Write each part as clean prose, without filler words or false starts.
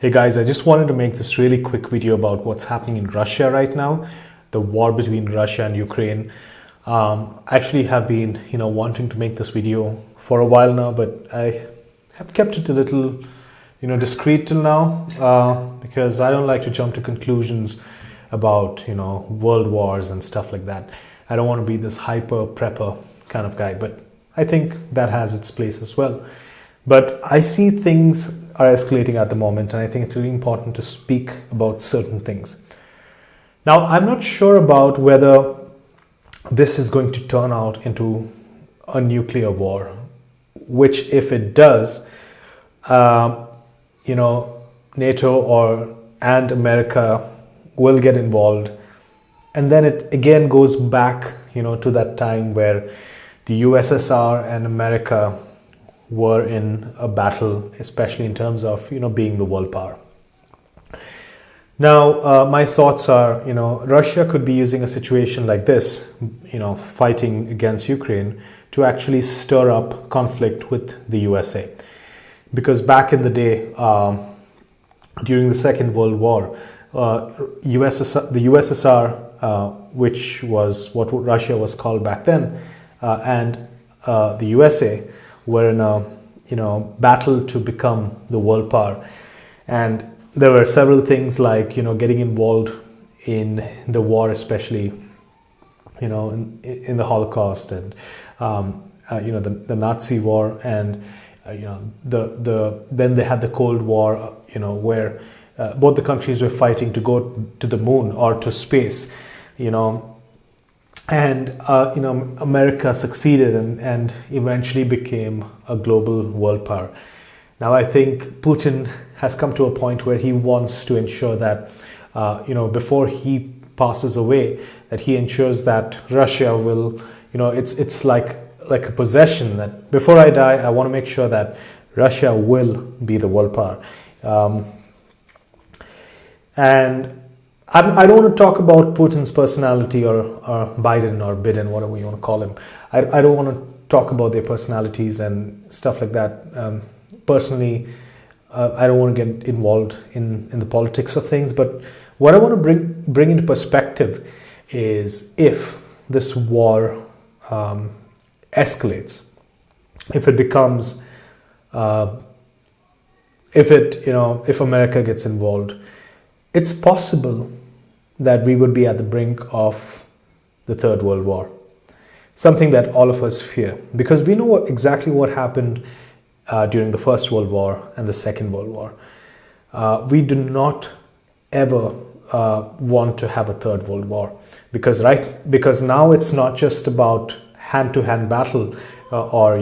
Hey guys, I just wanted to make this really quick video about what's happening in Russia right now, the war between Russia and Ukraine. I actually have been, wanting to make this video for a while now, but I have kept it a little, discreet till now because I don't like to jump to conclusions about, world wars and stuff like that. I don't want to be this hyper prepper kind of guy, but I think that has its place as well. But I see things are escalating at the moment, and I think it's really important to speak about certain things. Now, I'm not sure about whether this is going to turn out into a nuclear war, which if it does, NATO and America will get involved. And then it again goes back, to that time where the USSR and America were in a battle, especially in terms of, being the world power. Now, my thoughts are, Russia could be using a situation like this, fighting against Ukraine to actually stir up conflict with the USA. Because back in the day, during the Second World War, the USSR, which was what Russia was called back then, and the USA were in a battle to become the world power. And there were several things like, getting involved in the war, especially, in the Holocaust and, the Nazi war. And, then they had the Cold War, where both the countries were fighting to go to the moon or to space, And, America succeeded and eventually became a global world power. Now, I think Putin has come to a point where he wants to ensure that, before he passes away, that he ensures that Russia will, it's like a possession that before I die, I want to make sure that Russia will be the world power. And I don't want to talk about Putin's personality or Biden or Biden, whatever you want to call him. I don't want to talk about their personalities and stuff like that. Personally, I don't want to get involved in the politics of things. But what I want to bring into perspective is if this war escalates, if it becomes, if America gets involved, it's possible that we would be at the brink of the Third World War. Something that all of us fear, because we know exactly what happened during the First World War and the Second World War. We do not ever want to have a Third World War, because now it's not just about hand-to-hand battle or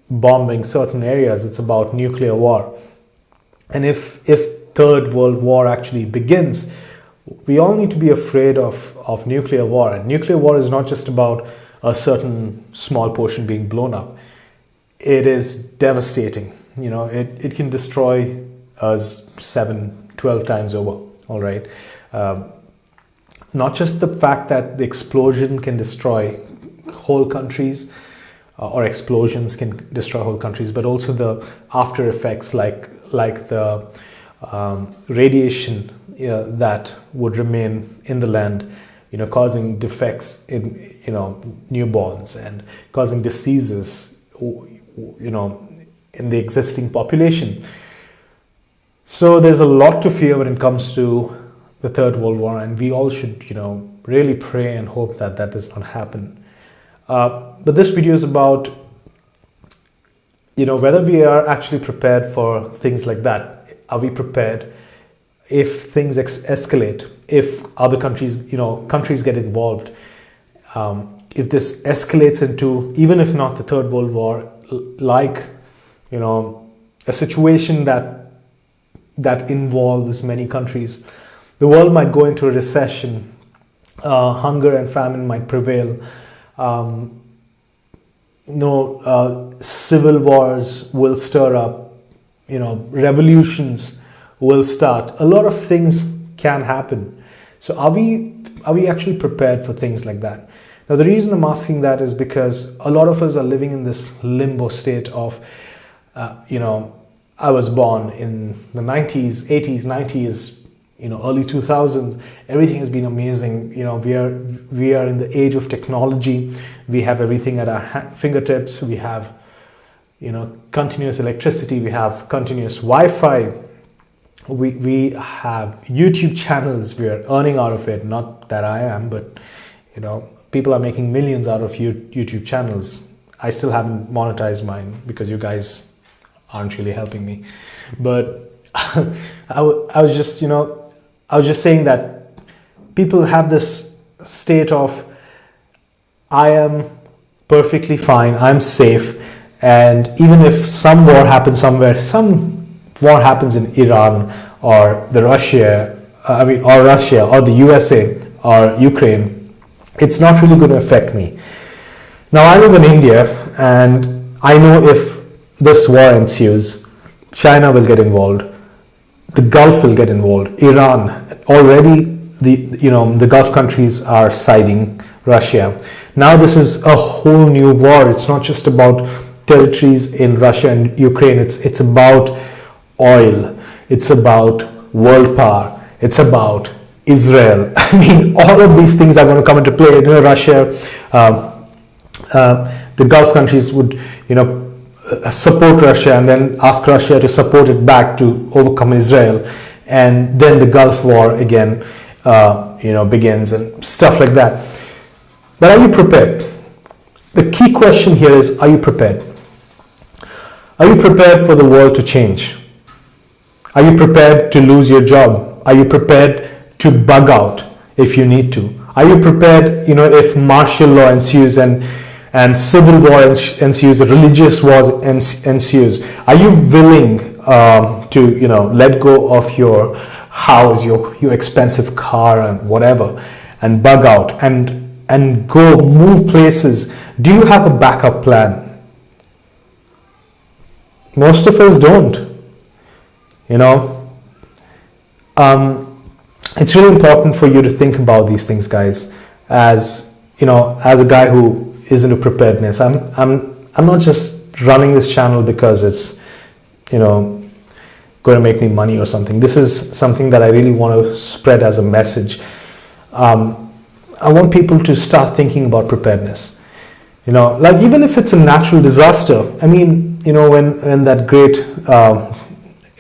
bombing certain areas. It's about nuclear war. And if Third World War actually begins, we all need to be afraid of nuclear war. And nuclear war is not just about a certain small portion being blown up. It is devastating. It can destroy us 7-12 times over. All right. Not just the fact that the explosion can destroy whole countries, or explosions can destroy whole countries, but also the after effects like the radiation that would remain in the land, causing defects in, newborns and causing diseases, in the existing population. So there's a lot to fear when it comes to the Third World War, and we all should, really pray and hope that that does not happen. But this video is about, whether we are actually prepared for things like that. Are we prepared if things escalate, if other countries, countries get involved, if this escalates into, even if not the Third World War, like, a situation that involves many countries, the world might go into a recession, hunger and famine might prevail, civil wars will stir up, revolutions will start. A lot of things can happen. So are we actually prepared for things like that? Now, the reason I'm asking that is because a lot of us are living in this limbo state of, I was born in the 90s, 80s, 90s, early 2000s. Everything has been amazing. We are in the age of technology. We have everything at our fingertips. We have, continuous electricity. We have continuous Wi-Fi. We have YouTube channels. We are earning out of it. Not that I am, but people are making millions out of YouTube channels. I still haven't monetized mine because you guys aren't really helping me. But I was just saying that people have this state of, I am perfectly fine, I'm safe, and even if some war happens somewhere, some war happens in Iran or Russia or the USA or Ukraine, it's not really going to affect me. Now I live in India, and I know if this war ensues, China will get involved, the Gulf will get involved, Iran, already the Gulf countries are siding Russia. Now this is a whole new war. It's not just about territories in Russia and Ukraine. It's about oil. It's about world power. It's about Israel. I mean, all of these things are going to come into play. Russia, the Gulf countries would, support Russia and then ask Russia to support it back to overcome Israel, and then the Gulf War again, begins and stuff like that. But are you prepared? The key question here is: are you prepared? Are you prepared for the world to change? Are you prepared to lose your job? Are you prepared to bug out if you need to? Are you prepared, if martial law ensues and civil war ensues, religious war ensues? Are you willing to, let go of your house, your expensive car and whatever, and bug out and go move places? Do you have a backup plan? Most of us don't. It's really important for you to think about these things, guys. As a guy who is into preparedness, I'm not just running this channel because it's going to make me money or something. This is something that I really want to spread as a message. I want people to start thinking about preparedness. Like even if it's a natural disaster. I mean, when that great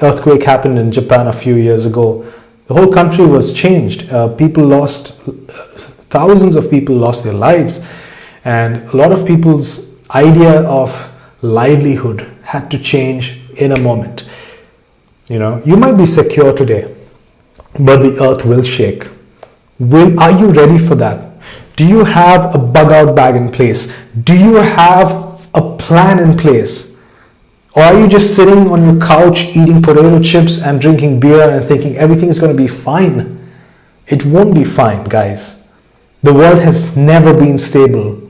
earthquake happened in Japan a few years ago, the whole country was changed. Thousands of people lost their lives, and a lot of people's idea of livelihood had to change in a moment. You might be secure today, but the earth will shake. Are you ready for that? Do you have a bug out bag in place? Do you have a plan in place? Or are you just sitting on your couch eating potato chips and drinking beer and thinking everything is going to be fine? It won't be fine, guys. The world has never been stable.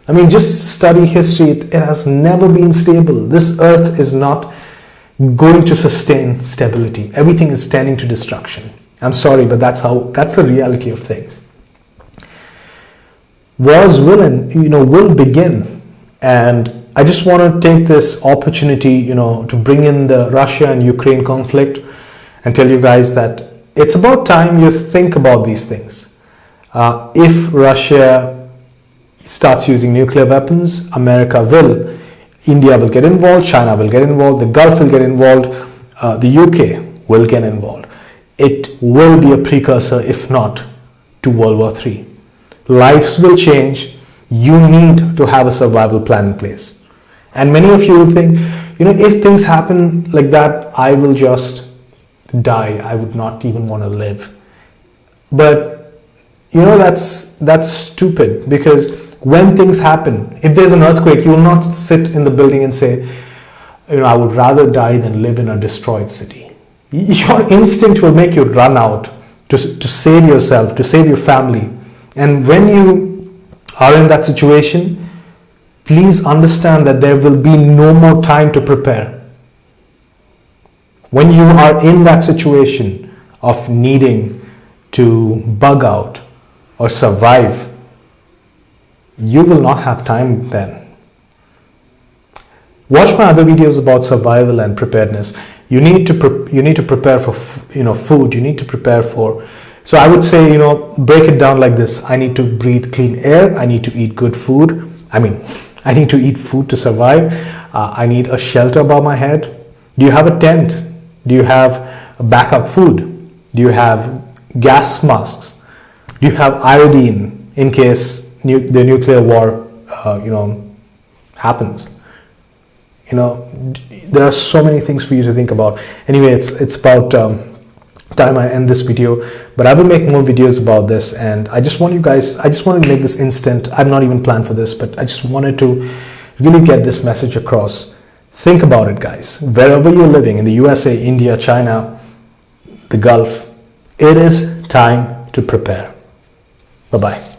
I mean, just study history. It has never been stable. This earth is not going to sustain stability. Everything is tending to destruction. I'm sorry, but that's the reality of things. Wars will begin, and I just want to take this opportunity, to bring in the Russia and Ukraine conflict and tell you guys that it's about time you think about these things. If Russia starts using nuclear weapons, America will. India will get involved, China will get involved, the Gulf will get involved, the UK will get involved. It will be a precursor, if not, to World War III. Lives will change. You need to have a survival plan in place. And many of you will think, if things happen like that, I will just die. I would not even want to live. But, that's stupid, because when things happen, if there's an earthquake, you will not sit in the building and say, I would rather die than live in a destroyed city. Your instinct will make you run out to save yourself, to save your family. And when you are in that situation, please understand that there will be no more time to prepare. When you are in that situation of needing to bug out or survive, you will not have time then. Watch my other videos about survival and preparedness. You need to prepare for food. You need to prepare for. So I would say, break it down like this. I need to breathe clean air. I need to eat good food. I need to eat food to survive. I need a shelter above my head. Do you have a tent? Do you have backup food? Do you have gas masks? Do you have iodine in case the nuclear war, happens? There are so many things for you to think about. Anyway, it's about time I end this video, but I will make more videos about this, and I just wanted to make this instant. I've not even planned for this, but I just wanted to really get this message across. Think about it, guys. Wherever you're living, in the USA, India, China, the Gulf, it is time to prepare. Bye-bye.